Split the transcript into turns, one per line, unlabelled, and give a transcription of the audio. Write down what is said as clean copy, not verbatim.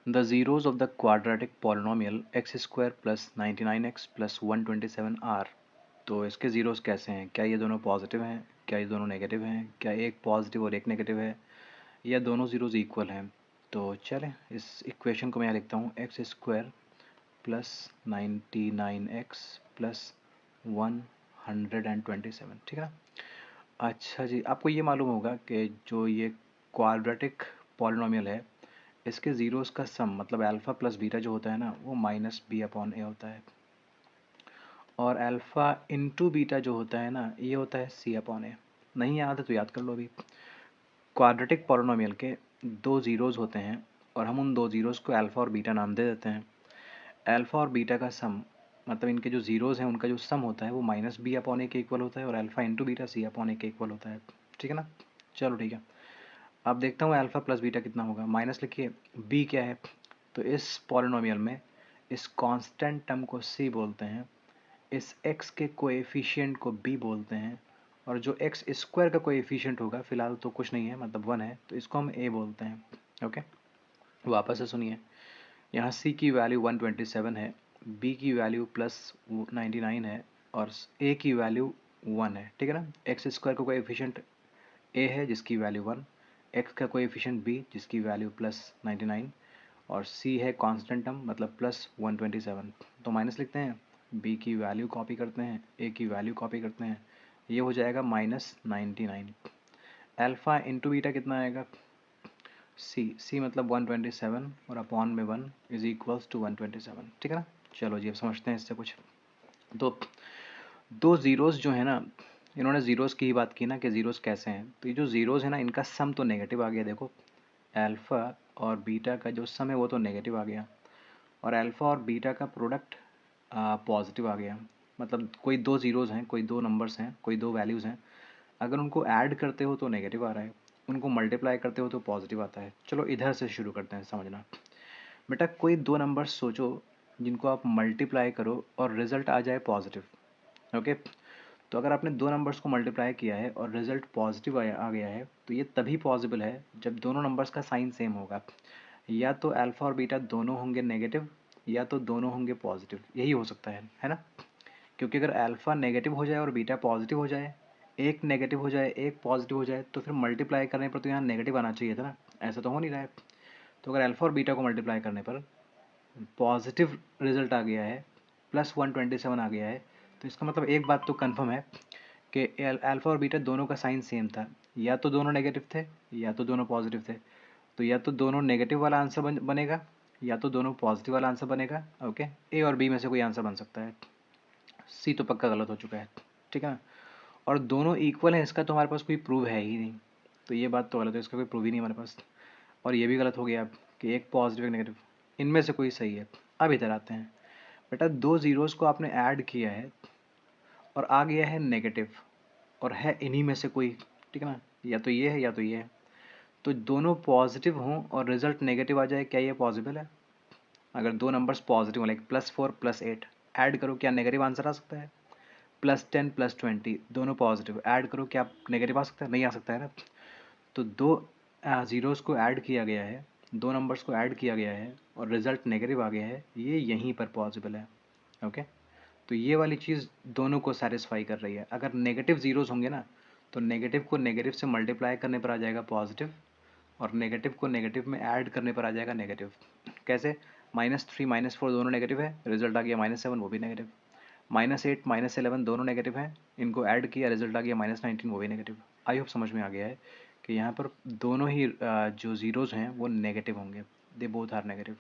The zeros of the quadratic polynomial x square plus 99x plus 127 are. तो इसके zeros कैसे हैं? क्या ये दोनों पॉजिटिव हैं? क्या ये दोनों नेगेटिव हैं? क्या एक पॉजिटिव और एक नेगेटिव है, या दोनों ज़ीरोज़ इक्वल हैं? तो चलें इस इक्वेशन को मैं यहाँ लिखता हूँ, x square plus 99x plus 127, ठीक है ना। अच्छा जी, आपको ये मालूम होगा कि जो ये क्वाड्रेटिक पॉलिनॉमियल है, इसके ज़ीरोज़ का सम मतलब अल्फ़ा प्लस बीटा जो होता है ना, वो माइनस बी अपॉन ए होता है, और अल्फ़ा इंटू बीटा जो होता है ना, ये होता है सी अपॉन ए। नहीं याद है तो याद कर लो अभी। क्वाड्रेटिक पॉलिनॉमियल के दो ज़ीरोज़ होते हैं, और हम उन दो ज़ीरोज़ को अल्फ़ा और बीटा नाम दे देते हैं। अल्फ़ा और बीटा का सम मतलब इनके जो ज़ीरोज़ हैं उनका जो सम होता है वो माइनस बी अपॉन ए के इक्वल होता है, और अल्फ़ा इंटू बीटा सी अपॉन ए के इक्वल होता है, ठीक है ना। चलो ठीक है, अब देखता हूँ अल्फ़ा प्लस बीटा कितना होगा। माइनस लिखिए, बी क्या है, तो इस पॉलिनॉमियल में इस कांस्टेंट टर्म को सी बोलते हैं, इस x के कोएफिशिएंट को b बोलते हैं, और जो x स्क्वायर का कोएफिशिएंट होगा, फिलहाल तो कुछ नहीं है मतलब 1 है, तो इसको हम a बोलते हैं। ओके, वापस से सुनिए, यहाँ c की वैल्यू 127 है, b की वैल्यू प्लस 99 है, और a की वैल्यू 1 है, ठीक है ना। एक्स स्क्वायर का कोएफिशिएंट a है जिसकी वैल्यू 1, x का कोएफिशिएंट b जिसकी वैल्यू प्लस 99, और c है कांस्टेंट टर्म मतलब प्लस 127। तो माइनस लिखते हैं, b की वैल्यू कॉपी करते हैं, a की वैल्यू कॉपी करते हैं, ये हो जाएगा माइनस 99। अल्फ़ा इंटू बीटा कितना आएगा, c मतलब 127 और अपॉन में 1 इज इक्वल्स टू 127, ठीक है ना। चलो जी अब समझते हैं इससे कुछ। तो दो ज़ीरोज़ जो है ना, इन्होंने ज़ीरोज़ की ही बात की ना कि ज़ीरोज़ कैसे हैं, तो ये जो ज़ीरोज़ है ना, इनका सम तो नेगेटिव आ गया। देखो अल्फ़ा और बीटा का जो सम है वो तो नेगेटिव आ गया, और अल्फ़ा और बीटा का प्रोडक्ट पॉजिटिव आ गया। मतलब कोई दो ज़ीरोज़ हैं, कोई दो नंबर्स हैं, कोई दो वैल्यूज़ हैं, अगर उनको ऐड करते हो तो नेगेटिव आ रहा है, उनको मल्टीप्लाई करते हो तो पॉजिटिव आता है। चलो इधर से शुरू करते हैं समझना। बेटा कोई दो नंबर्स सोचो जिनको आप मल्टीप्लाई करो और रिज़ल्ट आ जाए पॉजिटिव। ओके, तो अगर आपने दो नंबर्स को मल्टीप्लाई किया है और रिज़ल्ट पॉजिटिव आ गया है, तो ये तभी पॉसिबल है जब दोनों नंबर्स का साइन सेम होगा। या तो अल्फ़ा और बीटा दोनों होंगे नेगेटिव, या तो दोनों होंगे पॉजिटिव, यही हो सकता है ना। क्योंकि अगर अल्फ़ा नेगेटिव हो जाए और बीटा पॉजिटिव हो जाए, एक नेगेटिव हो जाए एक पॉजिटिव हो जाए, तो फिर मल्टीप्लाई करने पर तो यहाँ नेगेटिव आना चाहिए था ना, ऐसा तो हो नहीं रहा है। तो अगर अल्फ़ा और बीटा को मल्टीप्लाई करने पर पॉजिटिव रिजल्ट आ गया है, प्लस 127 आ गया है, तो इसका मतलब एक बात तो कन्फर्म है कि अल्फ़ा और बीटा दोनों का साइन सेम था। या तो दोनों नेगेटिव थे, या तो दोनों पॉजिटिव थे। तो या तो दोनों नेगेटिव वाला आंसर बनेगा, या तो दोनों पॉजिटिव वाला आंसर बनेगा। ओके, ए और बी में से कोई आंसर बन सकता है। सी तो पक्का गलत हो चुका है, ठीक है ना। और दोनों इक्वल है, इसका तो हमारे पास कोई प्रूव है ही नहीं, तो ये बात तो गलत है, इसका कोई प्रूव ही नहीं हमारे पास। और ये भी गलत हो गया कि एक पॉजिटिव एक नेगेटिव, इनमें से कोई सही है। अब इधर आते हैं, बेटा दो ज़ीरोज़ को आपने ऐड किया है और आ गया है नेगेटिव, और है इन्हीं में से कोई, ठीक है ना, या तो ये है या तो ये है। तो दोनों पॉजिटिव हों और रिजल्ट नेगेटिव आ जाए, क्या ये पॉसिबल है? अगर दो नंबर्स पॉजिटिव हैं, लाइक +4 +8 ऐड करो, क्या नेगेटिव आंसर आ सकता है? +10 +20 दोनों पॉजिटिव ऐड करो, क्या नेगेटिव आ सकता है? नहीं आ सकता है ना। तो दो ज़ीरोज़ को ऐड किया गया है, दो नंबर्स को ऐड किया गया है और रिजल्ट नेगेटिव आ गया है, ये यहीं पर पॉसिबल है। ओके, तो ये वाली चीज़ दोनों को सेटिस्फाई कर रही है। अगर नेगेटिव ज़ीरोज़ होंगे ना, तो नेगेटिव को नेगेटिव से मल्टीप्लाई करने पर आ जाएगा पॉजिटिव, और नेगेटिव को नेगेटिव में ऐड करने पर आ जाएगा नेगेटिव। कैसे? -3 -4 दोनों नेगेटिव है, रिजल्ट आ गया -7, वो भी नेगेटिव। -8 -11 दोनों नेगेटिव हैं, इनको ऐड किया रिजल्ट आ गया -19, वो भी नेगेटिव। आई होप समझ में आ गया है कि यहाँ पर दोनों ही जो ज़ीरोज़ हैं वो नेगेटिव होंगे, दे बोथ आर नेगेटिव।